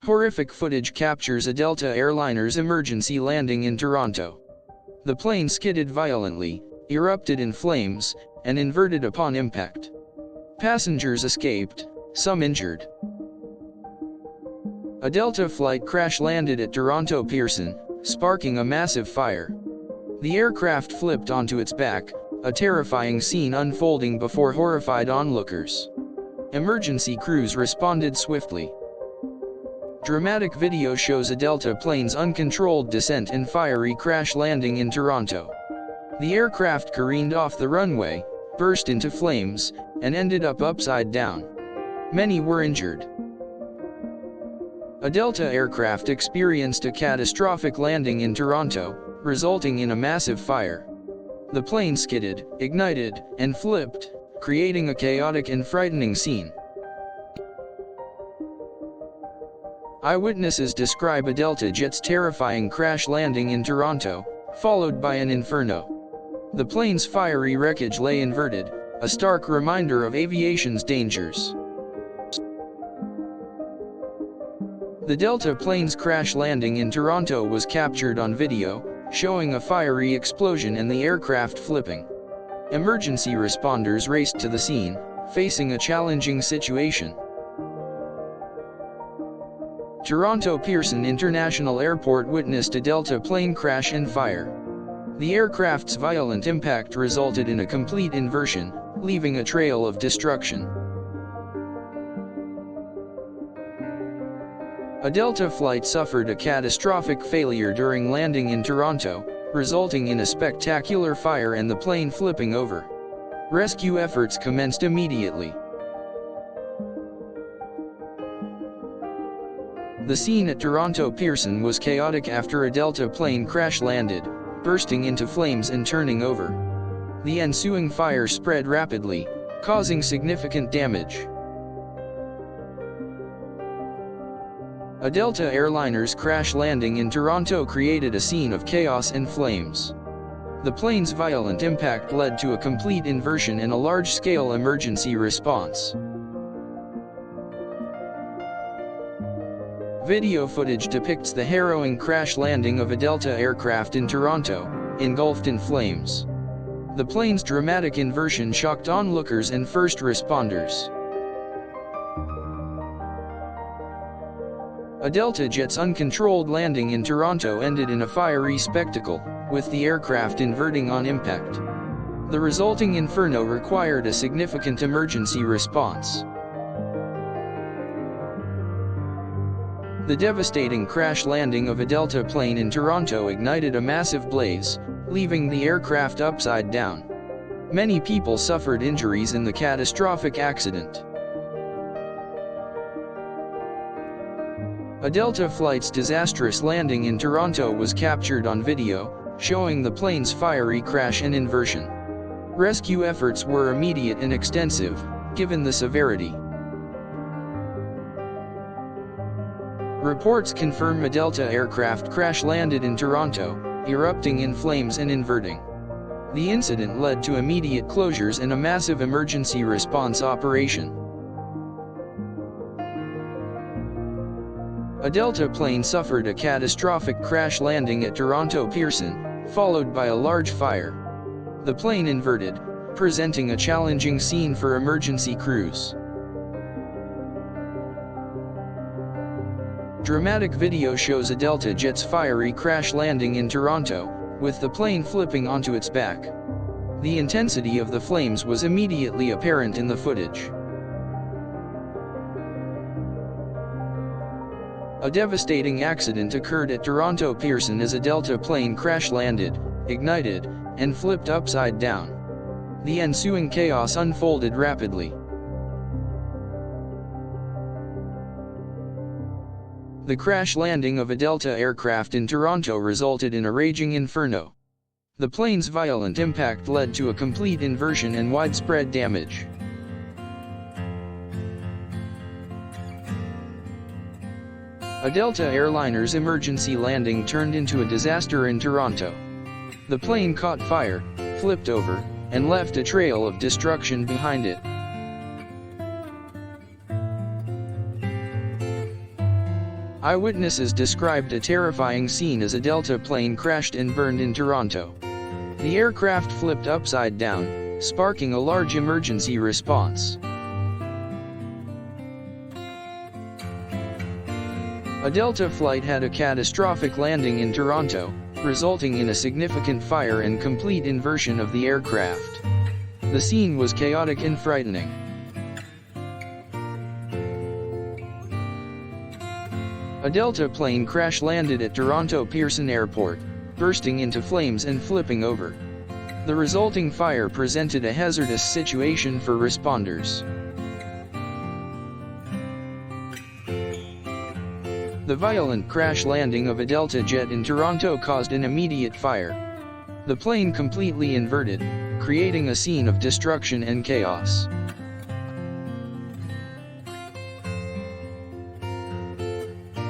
Horrific footage captures a Delta airliner's emergency landing in Toronto. The plane skidded violently, erupted in flames, and inverted upon impact. Passengers escaped, some injured. A Delta flight crash-landed at Toronto Pearson, sparking a massive fire. The aircraft flipped onto its back, a terrifying scene unfolding before horrified onlookers. Emergency crews responded swiftly. Dramatic video shows a Delta plane's uncontrolled descent and fiery crash landing in Toronto. The aircraft careened off the runway, burst into flames, and ended up upside down. Many were injured. A Delta aircraft experienced a catastrophic landing in Toronto, resulting in a massive fire. The plane skidded, ignited, and flipped, creating a chaotic and frightening scene. Eyewitnesses describe a Delta jet's terrifying crash landing in Toronto, followed by an inferno. The plane's fiery wreckage lay inverted, a stark reminder of aviation's dangers. The Delta plane's crash landing in Toronto was captured on video, showing a fiery explosion and the aircraft flipping. Emergency responders raced to the scene, facing a challenging situation. Toronto Pearson International Airport witnessed a Delta plane crash and fire. The aircraft's violent impact resulted in a complete inversion, leaving a trail of destruction. A Delta flight suffered a catastrophic failure during landing in Toronto, resulting in a spectacular fire and the plane flipping over. Rescue efforts commenced immediately. The scene at Toronto Pearson was chaotic after a Delta plane crash-landed, bursting into flames and turning over. The ensuing fire spread rapidly, causing significant damage. A Delta airliner's crash landing in Toronto created a scene of chaos and flames. The plane's violent impact led to a complete inversion and a large-scale emergency response. Video footage depicts the harrowing crash landing of a Delta aircraft in Toronto, engulfed in flames. The plane's dramatic inversion shocked onlookers and first responders. A Delta jet's uncontrolled landing in Toronto ended in a fiery spectacle, with the aircraft inverting on impact. The resulting inferno required a significant emergency response. The devastating crash landing of a Delta plane in Toronto ignited a massive blaze, leaving the aircraft upside down. Many people suffered injuries in the catastrophic accident. A Delta flight's disastrous landing in Toronto was captured on video, showing the plane's fiery crash and inversion. Rescue efforts were immediate and extensive, given the severity. Reports confirm a Delta aircraft crash-landed in Toronto, erupting in flames and inverting. The incident led to immediate closures and a massive emergency response operation. A Delta plane suffered a catastrophic crash landing at Toronto Pearson, followed by a large fire. The plane inverted, presenting a challenging scene for emergency crews. Dramatic video shows a Delta jet's fiery crash landing in Toronto, with the plane flipping onto its back. The intensity of the flames was immediately apparent in the footage. A devastating accident occurred at Toronto Pearson as a Delta plane crash-landed, ignited, and flipped upside down. The ensuing chaos unfolded rapidly. The crash landing of a Delta aircraft in Toronto resulted in a raging inferno. The plane's violent impact led to a complete inversion and widespread damage. A Delta airliner's emergency landing turned into a disaster in Toronto. The plane caught fire, flipped over, and left a trail of destruction behind it. Eyewitnesses described a terrifying scene as a Delta plane crashed and burned in Toronto. The aircraft flipped upside down, sparking a large emergency response. A Delta flight had a catastrophic landing in Toronto, resulting in a significant fire and complete inversion of the aircraft. The scene was chaotic and frightening. A Delta plane crash-landed at Toronto Pearson Airport, bursting into flames and flipping over. The resulting fire presented a hazardous situation for responders. The violent crash landing of a Delta jet in Toronto caused an immediate fire. The plane completely inverted, creating a scene of destruction and chaos.